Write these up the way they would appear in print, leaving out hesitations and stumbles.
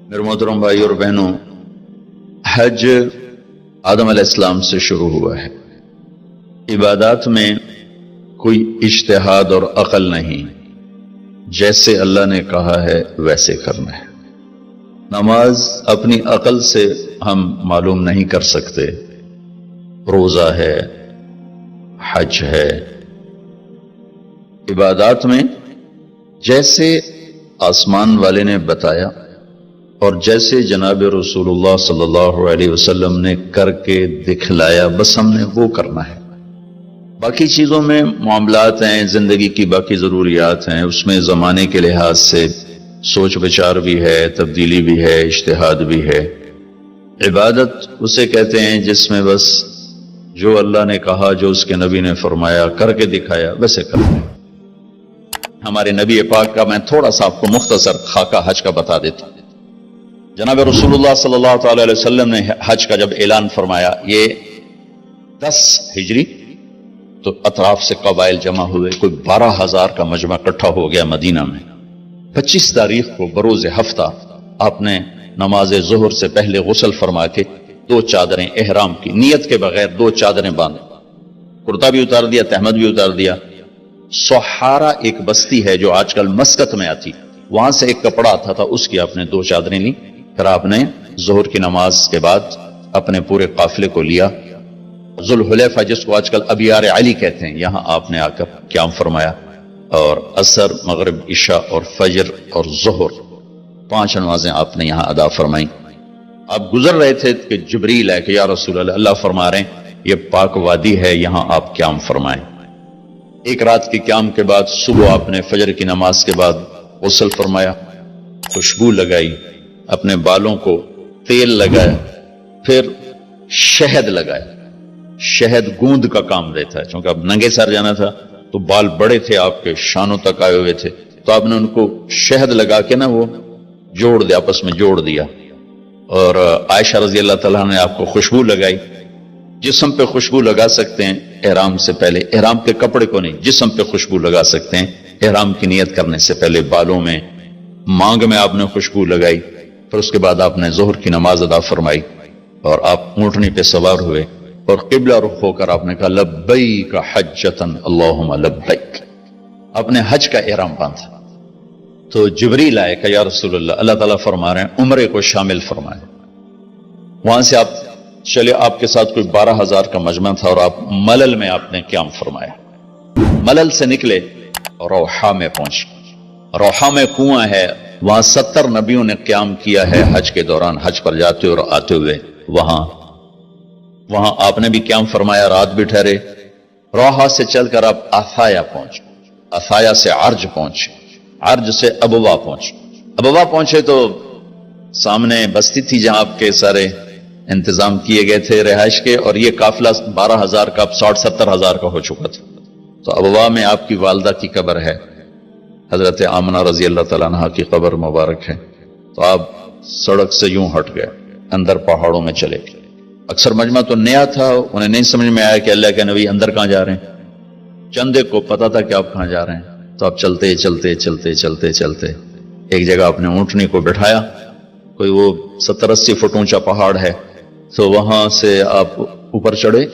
میرے محترم بھائی اور بہنوں، حج آدم علیہ السلام سے شروع ہوا ہے۔ عبادات میں کوئی اجتہاد اور عقل نہیں، جیسے اللہ نے کہا ہے ویسے کرنا ہے۔ نماز اپنی عقل سے ہم معلوم نہیں کر سکتے، روزہ ہے، حج ہے۔ عبادات میں جیسے آسمان والے نے بتایا اور جیسے جناب رسول اللہ صلی اللہ علیہ وسلم نے کر کے دکھلایا، بس ہم نے وہ کرنا ہے۔ باقی چیزوں میں معاملات ہیں، زندگی کی باقی ضروریات ہیں، اس میں زمانے کے لحاظ سے سوچ بچار بھی ہے، تبدیلی بھی ہے، اجتہاد بھی ہے۔ عبادت اسے کہتے ہیں جس میں بس جو اللہ نے کہا، جو اس کے نبی نے فرمایا، کر کے دکھایا، ویسے کرنا ہے۔ ہمارے نبی پاک کا میں تھوڑا سا آپ کو مختصر خاکہ حج کا بتا دیتا ہوں۔ جناب رسول اللہ صلی اللہ تعالی علیہ وسلم نے حج کا جب اعلان فرمایا، یہ 10 ہجری، تو اطراف سے قبائل جمع ہوئے، کوئی 12,000 کا مجمع اکٹھا ہو گیا مدینہ میں۔ 25 تاریخ کو بروز ہفتہ آپ نے نماز ظہر سے پہلے غسل فرما کے 2 چادریں احرام کی نیت کے بغیر 2 چادریں باندھ، کرتا بھی اتار دیا، تہمد بھی اتار دیا۔ سحارا ایک بستی ہے جو آج کل مسقط میں آتی، وہاں سے ایک کپڑا آتا تھا، اس کی آپ نے 2 چادریں لی۔ پھر آپ نے ظہر کی نماز کے بعد اپنے پورے قافلے کو لیا، ذوالحلیفہ جس کو آج کل ابیار علی کہتے ہیں، یہاں آپ نے آ کر قیام فرمایا، اور عصر، مغرب، عشاء اور فجر اور ظہر 5 نمازیں آپ نے یہاں ادا فرمائیں۔ آپ گزر رہے تھے کہ جبریل ہے کہ یا رسول اللہ، اللہ فرما رہے ہیں یہ پاک وادی ہے، یہاں آپ قیام فرمائیں۔ ایک رات کے قیام کے بعد صبح آپ نے فجر کی نماز کے بعد غسل فرمایا، خوشبو لگائی، اپنے بالوں کو تیل لگایا، پھر شہد لگایا۔ شہد گوند کا کام دیتا ہے، چونکہ اب ننگے سر جانا تھا تو بال بڑے تھے آپ کے، شانوں تک آئے ہوئے تھے، تو آپ نے ان کو شہد لگا کے نا وہ جوڑ دیا، آپس میں جوڑ دیا۔ اور عائشہ رضی اللہ تعالیٰ نے آپ کو خوشبو لگائی۔ جسم پہ خوشبو لگا سکتے ہیں احرام سے پہلے، احرام کے کپڑے کو نہیں، جسم پہ خوشبو لگا سکتے ہیں احرام کی نیت کرنے سے پہلے۔ بالوں میں، مانگ میں آپ نے خوشبو لگائی۔ پھر اس کے بعد آپ نے ظہر کی نماز ادا فرمائی اور آپ اونٹنی پہ سوار ہوئے اور قبلہ رخ ہو کر آپ نے کہا لبیک حجۃ اللہم لبیک، آپ نے حج کا احرام باندھا۔ تو جبریل آئے کہ یا رسول اللہ، اللہ تعالیٰ فرما رہے ہیں عمرے کو شامل فرمائے۔ وہاں سے آپ چلے، آپ کے ساتھ کوئی 12,000 کا مجمع تھا، اور آپ ملل میں آپ نے قیام فرمایا۔ ملل سے نکلے اور روحا میں پہنچے۔ روحا میں کنواں ہے، وہاں 70 نبیوں نے قیام کیا ہے حج کے دوران، حج پر جاتے اور آتے ہوئے۔ وہاں آپ نے بھی قیام فرمایا، رات بھی ٹھہرے۔ روحا سے چل کر آپ آثایا پہنچے، آثایا سے عرج پہنچے، عرج سے ابوا پہنچے۔ ابوا پہنچے تو سامنے بستی تھی جہاں آپ کے سارے انتظام کیے گئے تھے رہائش کے، اور یہ قافلہ 12,000 کا 60-70,000 کا ہو چکا تھا۔ تو ابوا میں آپ کی والدہ کی قبر ہے، حضرت آمنہ رضی اللہ تعالیٰ عنہ کی قبر مبارک ہے۔ تو آپ سڑک سے یوں ہٹ گئے، اندر پہاڑوں میں چلے گئے۔ اکثر مجمع تو نیا تھا، انہیں نہیں سمجھ میں آیا کہ اللہ کے نبی اندر کہاں جا رہے ہیں۔ چندے کو پتا تھا کہ آپ کہاں جا رہے ہیں، تو آپ چلتے چلتے چلتے چلتے چلتے ایک جگہ اپنے اونٹنی کو بٹھایا، کوئی وہ 70-80 فٹ اونچا پہاڑ ہے، تو وہاں سے آپ اوپر چڑھے۔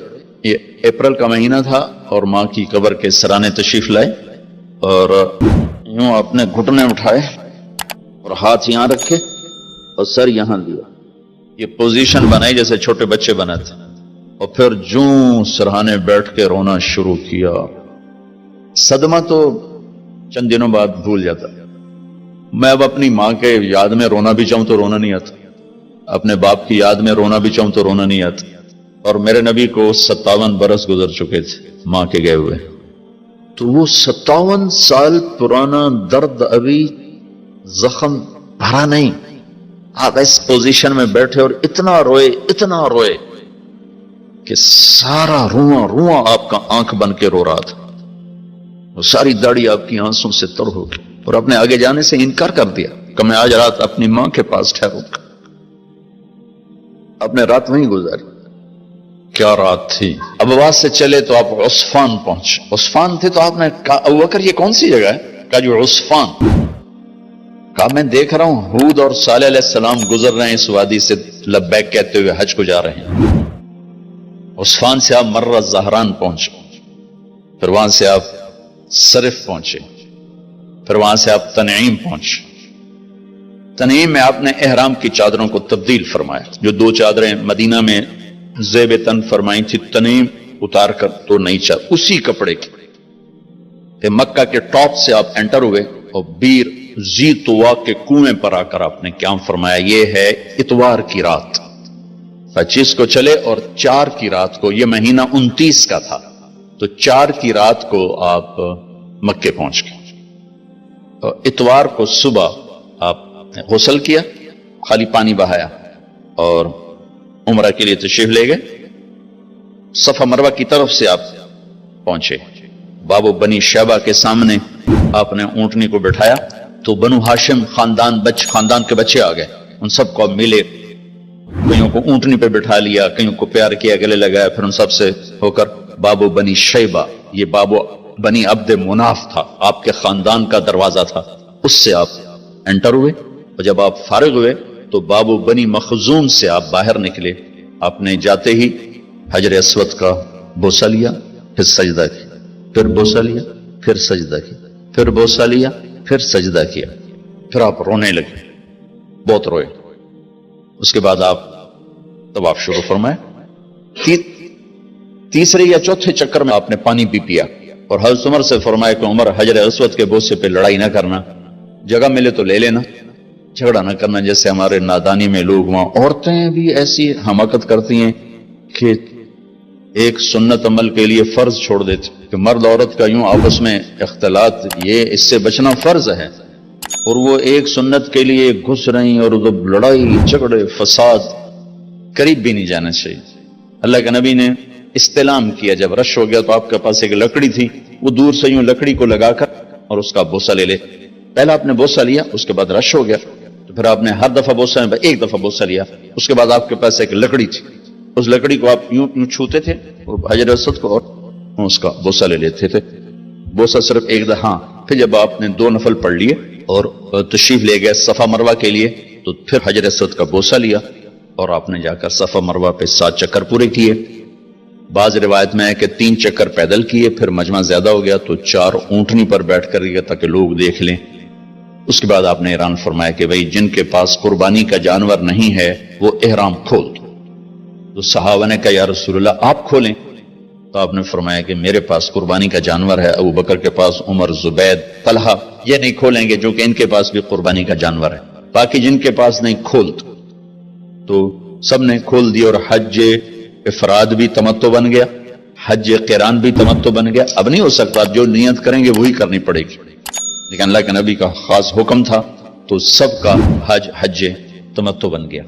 یہ اپریل کا مہینہ تھا اور ماں کی قبر کے سرانے تشریف لائے، اور یوں اپنے گھٹنے اٹھائے اور ہاتھ یہاں رکھے اور سر یہاں دیا، یہ پوزیشن بنائی جیسے چھوٹے بچے بناتے، اور پھر جوں سرہانے بیٹھ کے رونا شروع کیا۔ صدمہ تو چند دنوں بعد بھول جاتا، میں اب اپنی ماں کے یاد میں رونا بھی چاہوں تو رونا نہیں آتا، اپنے باپ کی یاد میں رونا بھی چاہوں تو رونا نہیں آتا۔ اور میرے نبی کو 57 برس گزر چکے تھے ماں کے گئے ہوئے، تو وہ 57 سال پرانا درد ابھی زخم بھرا نہیں۔ آپ اس پوزیشن میں بیٹھے اور اتنا روئے کہ سارا رواں آپ کا آنکھ بن کے رو رہا تھا، وہ ساری داڑھی آپ کی آنسوں سے تر ہو گئی، اور اپنے آگے جانے سے انکار کر دیا کہ میں آج رات اپنی ماں کے پاس ٹھہروں گا۔ آپ نے رات وہیں گزاری۔ کیا رات تھی! ابواس سے چلے تو آپ عصفان پہنچے۔ عصفان تھے تو آپ نے کہا ابوبکر یہ کون سی جگہ ہے؟ کہا جو عصفان۔ کہا میں دیکھ رہا ہوں ہود اور صالح علیہ السلام گزر رہے ہیں اس وادی سے لبیک کہتے ہوئے حج کو جا رہے ہیں۔ عصفان سے آپ مرہ زہران پہنچے، پھر وہاں سے آپ صرف پہنچے، پھر وہاں سے آپ تنعیم پہنچے۔ تنعیم میں آپ نے احرام کی چادروں کو تبدیل فرمایا، جو 2 چادریں مدینہ میں زیب تن فرمائی تھی، تنعیم اتار کر تو نہیں چاہ اسی کپڑے کی۔ کہ مکہ کے ٹاپ سے آپ انٹر ہوئے اور بیر زی طوا کے کنویں پر آ کر آپ نے قیام فرمایا۔ یہ ہے اتوار کی رات، 25 کو چلے اور 4 کی رات کو، یہ مہینہ 29 کا تھا، تو 4 کی رات کو آپ مکے پہنچ گئے۔ اور اتوار کو صبح آپ نے غسل کیا، خالی پانی بہایا اور عمرہ کے لیے تشریف لے گئے۔ صفا مروہ کی طرف سے آپ پہنچے، بابو بنی شیبہ کے سامنے آپ نے اونٹنی کو بٹھایا تو بنو ہاشم خاندان کے بچے آ گئے، ان سب کو ملے، کئیوں کو اونٹنی پہ بٹھا لیا، کئیوں کو پیار کیا، گلے لگایا، پھر ان سب سے ہو کر بابو بنی شیبہ، یہ بابو بنی عبد مناف تھا، آپ کے خاندان کا دروازہ تھا، اس سے آپ انٹر ہوئے، اور جب آپ فارغ ہوئے تو بابو بنی مخزوم سے آپ باہر نکلے۔ آپ نے جاتے ہی حجر اسود کا بوسہ لیا، پھر سجدہ کیا، پھر بوسہ لیا، پھر سجدہ کیا، پھر بوسہ لیا، پھر سجدہ کیا، پھر آپ رونے لگے، بہت روئے۔ اس کے بعد آپ طواف شروع فرمائے۔ تیسرے یا چوتھے چکر میں آپ نے پانی بھی پیا، اور حضرت عمر سے فرمایا کہ عمر حجر اسود کے بوسے پہ لڑائی نہ کرنا، جگہ ملے تو لے لینا، جھگڑا نہ کرنا۔ جیسے ہمارے نادانی میں لوگ وہاں عورتیں بھی ایسی حماقت کرتی ہیں کہ ایک سنت عمل کے لیے فرض چھوڑ دیتے کہ مرد عورت کا یوں آپس میں اختلاط، یہ اس سے بچنا فرض ہے، اور وہ ایک سنت کے لیے گھس رہی اور لڑائی جھگڑے فساد، قریب بھی نہیں جانا چاہیے۔ اللہ کے نبی نے استلام کیا، جب رش ہو گیا تو آپ کے پاس ایک لکڑی تھی، وہ دور سے یوں لکڑی کو لگا کر اور اس کا بوسہ لے لے۔ پہلا آپ نے بوسہ لیا، اس کے بعد رش ہو گیا تو پھر آپ نے ہر دفعہ بوسہ میں ایک دفعہ بوسہ لیا، اس کے بعد آپ کے پاس ایک لکڑی تھی، اس لکڑی کو آپ یوں چھوتے تھے اور حجر اسود کو اور اس کا بوسہ لے لیتے تھے۔ بوسہ صرف ایک دفعہ، پھر جب آپ نے 2 نفل پڑھ لیے اور تشریف لے گئے صفا مروہ کے لیے تو پھر حجر اسود کا بوسہ لیا اور آپ نے جا کر صفا مروہ پہ 7 چکر پورے کیے۔ بعض روایت میں ہے کہ 3 چکر پیدل کیے، پھر مجمع زیادہ ہو گیا تو 4 اونٹنی پر بیٹھ کر گیا تاکہ لوگ دیکھ لیں۔ اس کے بعد آپ نے اعلان فرمایا کہ بھئی جن کے پاس قربانی کا جانور نہیں ہے وہ احرام کھول دو۔ تو صحابہ نے کہا یا رسول اللہ آپ کھولیں، تو آپ نے فرمایا کہ میرے پاس قربانی کا جانور ہے، ابو بکر کے پاس، عمر، زبید، طلحہ یہ نہیں کھولیں گے جو کہ ان کے پاس بھی قربانی کا جانور ہے، باقی جن کے پاس نہیں کھول دو۔ تو سب نے کھول دی اور حج افراد بھی تمتع بن گیا، حج قران بھی تمتع بن گیا۔ اب نہیں ہو سکتا، جو نیت کریں گے وہی کرنی پڑے گی، لیکن اللہ کے نبی کا خاص حکم تھا تو سب کا حج تمتع بن گیا۔